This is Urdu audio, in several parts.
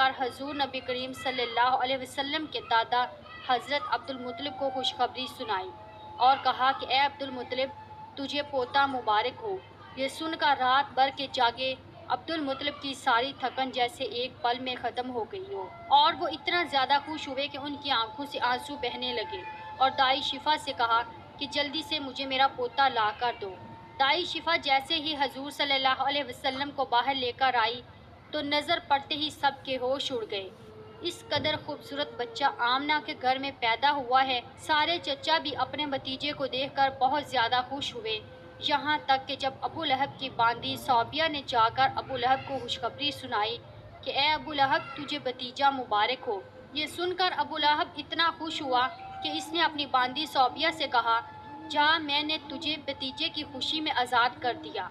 کر حضور نبی کریم صلی اللہ علیہ وسلم کے دادا حضرت عبدالمطلب کو خوشخبری سنائی اور کہا کہ اے عبدالمطلب، تجھے پوتا مبارک ہو۔ یہ سن کر رات بھر کے جاگے عبدالمطلب کی ساری تھکن جیسے ایک پل میں ختم ہو گئی ہو، اور وہ اتنا زیادہ خوش ہوئے کہ ان کی آنکھوں سے آنسو بہنے لگے، اور دائی شفا سے کہا کہ جلدی سے مجھے میرا پوتا لا کر دو۔ دائی شفا جیسے ہی حضور صلی اللہ علیہ وسلم کو باہر لے کر آئی تو نظر پڑتے ہی سب کے ہوش اڑ گئے۔ اس قدر خوبصورت بچہ آمنہ کے گھر میں پیدا ہوا ہے۔ سارے چچا بھی اپنے بھتیجے کو دیکھ کر بہت زیادہ خوش ہوئے، یہاں تک کہ جب ابو لہب کی باندی صوبیہ نے جا کر ابو لہب کو خوشخبری سنائی کہ اے ابو لہب، تجھے بھتیجا مبارک ہو۔ یہ سن کر ابو لہب اتنا خوش ہوا کہ اس نے اپنی باندی صوبیہ سے کہا، جا، میں نے تجھے بھتیجے کی خوشی میں آزاد کر دیا۔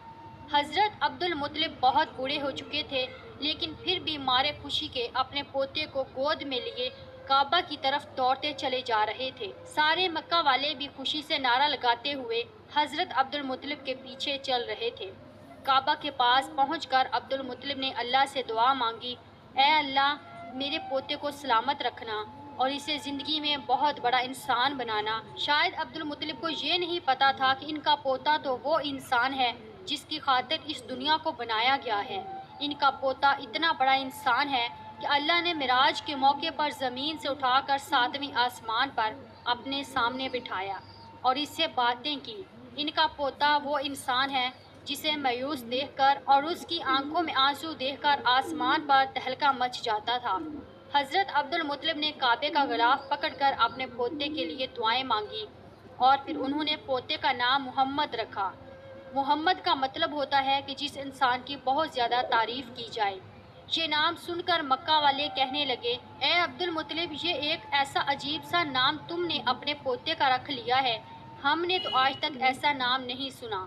حضرت عبدالمطلب بہت بوڑھے ہو چکے تھے، لیکن پھر بھی مارے خوشی کے اپنے پوتے کو گود میں لیے کعبہ کی طرف دوڑتے چلے جا رہے تھے۔ سارے مکہ والے بھی خوشی سے نعرہ لگاتے ہوئے حضرت عبدالمطلب کے پیچھے چل رہے تھے۔ کعبہ کے پاس پہنچ کر عبدالمطلب نے اللہ سے دعا مانگی، اے اللہ، میرے پوتے کو سلامت رکھنا اور اسے زندگی میں بہت بڑا انسان بنانا۔ شاید عبدالمطلب کو یہ نہیں پتا تھا کہ ان کا پوتا تو وہ انسان ہے جس کی خاطر اس دنیا کو بنایا گیا ہے۔ ان کا پوتا اتنا بڑا انسان ہے کہ اللہ نے معراج کے موقع پر زمین سے اٹھا کر 7ویں آسمان پر اپنے سامنے بٹھایا اور اس سے باتیں کی۔ ان کا پوتا وہ انسان ہے جسے مایوس دیکھ کر اور اس کی آنکھوں میں آنسو دیکھ کر آسمان پر تہلکہ مچ جاتا تھا۔ حضرت عبدالمطلب نے کعبے کا غلاف پکڑ کر اپنے پوتے کے لیے دعائیں مانگی اور پھر انہوں نے پوتے کا نام محمد رکھا۔ محمد کا مطلب ہوتا ہے کہ جس انسان کی بہت زیادہ تعریف کی جائے۔ یہ نام سن کر مکہ والے کہنے لگے، اے عبدالمطلب، یہ ایک ایسا عجیب سا نام تم نے اپنے پوتے کا رکھ لیا ہے، ہم نے تو آج تک ایسا نام نہیں سنا۔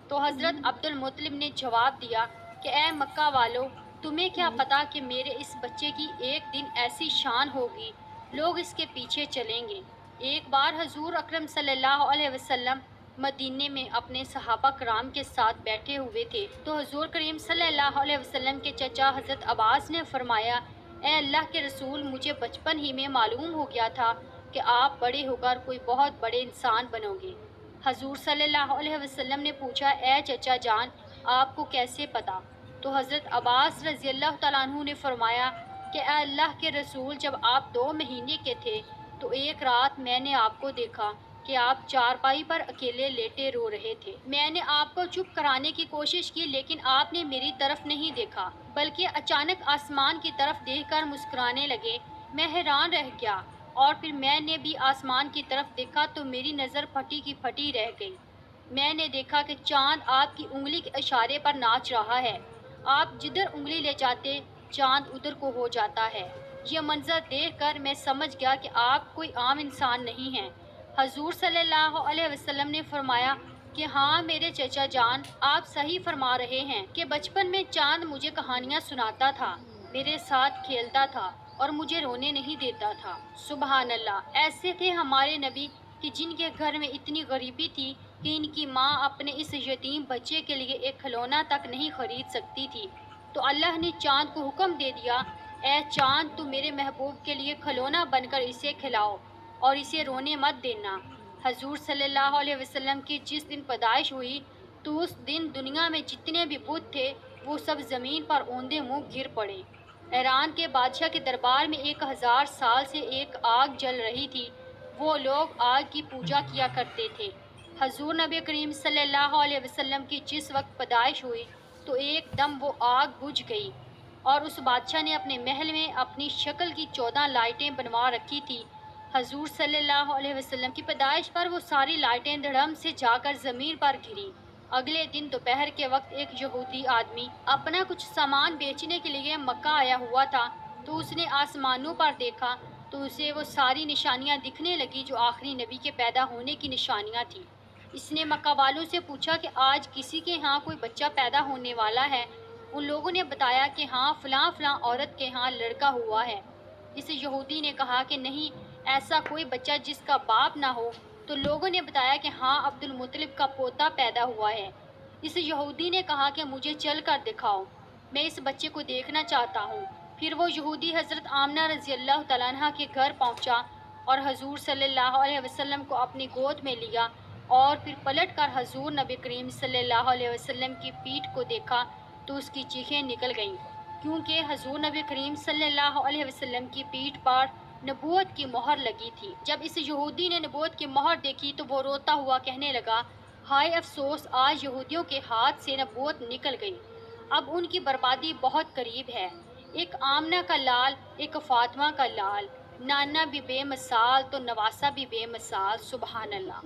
تو حضرت عبدالمطلب نے جواب دیا کہ اے مکہ والو، تمہیں کیا پتا کہ میرے اس بچے کی ایک دن ایسی شان ہوگی، لوگ اس کے پیچھے چلیں گے۔ ایک بار حضور اکرم صلی اللہ علیہ وسلم مدینے میں اپنے صحابہ کرام کے ساتھ بیٹھے ہوئے تھے تو حضور کریم صلی اللہ علیہ وسلم کے چچا حضرت عباس نے فرمایا، اے اللہ کے رسول، مجھے بچپن ہی میں معلوم ہو گیا تھا کہ آپ بڑے ہو کر کوئی بہت بڑے انسان بنو گے۔ حضور صلی اللہ علیہ وسلم نے پوچھا، اے چچا جان، آپ کو کیسے پتا؟ تو حضرت عباس رضی اللہ تعالیٰ عنہ نے فرمایا کہ اے اللہ کے رسول، جب آپ 2 مہینے کے تھے تو ایک رات میں نے آپ کو دیکھا کہ آپ چارپائی پر اکیلے لیٹے رو رہے تھے۔ میں نے آپ کو چپ کرانے کی کوشش کی، لیکن آپ نے میری طرف نہیں دیکھا بلکہ اچانک آسمان کی طرف دیکھ کر مسکرانے لگے۔ میں حیران رہ گیا اور پھر میں نے بھی آسمان کی طرف دیکھا تو میری نظر پھٹی کی پھٹی رہ گئی۔ میں نے دیکھا کہ چاند آپ کی انگلی کے اشارے پر ناچ رہا ہے، آپ جدھر انگلی لے جاتے چاند ادھر کو ہو جاتا ہے۔ یہ منظر دیکھ کر میں سمجھ گیا کہ آپ کوئی عام انسان نہیں ہیں۔ حضور صلی اللہ علیہ وسلم نے فرمایا کہ ہاں میرے چچا جان، آپ صحیح فرما رہے ہیں کہ بچپن میں چاند مجھے کہانیاں سناتا تھا، میرے ساتھ کھیلتا تھا اور مجھے رونے نہیں دیتا تھا۔ سبحان اللہ! ایسے تھے ہمارے نبی کہ جن کے گھر میں اتنی غریبی تھی کہ ان کی ماں اپنے اس یتیم بچے کے لیے ایک کھلونا تک نہیں خرید سکتی تھی، تو اللہ نے چاند کو حکم دے دیا، اے چاند، تو میرے محبوب کے لیے کھلونا بن کر اسے کھلاؤ اور اسے رونے مت دینا۔ حضور صلی اللہ علیہ وسلم کی جس دن پیدائش ہوئی تو اس دن دنیا میں جتنے بھی بت تھے وہ سب زمین پر اوندے منہ گر پڑے۔ ایران کے بادشاہ کے دربار میں 1000 سال سے ایک آگ جل رہی تھی، وہ لوگ آگ کی پوجا کیا کرتے تھے۔ حضور نبی کریم صلی اللہ علیہ وسلم کی جس وقت پیدائش ہوئی تو ایک دم وہ آگ بجھ گئی، اور اس بادشاہ نے اپنے محل میں اپنی شکل کی 14 لائٹیں بنوا رکھی تھی۔ حضور صلی اللہ علیہ وسلم کی پیدائش پر وہ ساری لائٹیں دھڑم سے جا کر زمین پر گریں۔ اگلے دن دوپہر کے وقت ایک یہودی آدمی اپنا کچھ سامان بیچنے کے لیے مکہ آیا ہوا تھا تو اس نے آسمانوں پر دیکھا تو اسے وہ ساری نشانیاں دکھنے لگی جو آخری نبی کے پیدا ہونے کی نشانیاں تھیں۔ اس نے مکہ والوں سے پوچھا کہ آج کسی کے ہاں کوئی بچہ پیدا ہونے والا ہے؟ ان لوگوں نے بتایا کہ ہاں فلاں فلاں عورت کے ہاں لڑکا ہوا ہے۔ اس یہودی نے کہا کہ نہیں، ایسا کوئی بچہ جس کا باپ نہ ہو۔ تو لوگوں نے بتایا کہ ہاں عبدالمطلب کا پوتا پیدا ہوا ہے۔ اس یہودی نے کہا کہ مجھے چل کر دکھاؤ، میں اس بچے کو دیکھنا چاہتا ہوں۔ پھر وہ یہودی حضرت آمنہ رضی اللہ تعالیٰ عنہ کے گھر پہنچا اور حضور صلی اللہ علیہ وسلم کو اپنی گود میں لیا، اور پھر پلٹ کر حضور نبی کریم صلی اللہ علیہ وسلم کی پیٹھ کو دیکھا تو اس کی چیخیں نکل گئیں، کیونکہ حضور نبی کریم صلی اللہ علیہ وسلم کی پیٹھ پر نبوت کی مہر لگی تھی۔ جب اس یہودی نے نبوت کی مہر دیکھی تو وہ روتا ہوا کہنے لگا، ہائے افسوس، آج یہودیوں کے ہاتھ سے نبوت نکل گئی، اب ان کی بربادی بہت قریب ہے۔ ایک آمنہ کا لال، ایک فاطمہ کا لال، نانا بھی بے مثال تو نواسہ بھی بے مثال، سبحان اللہ۔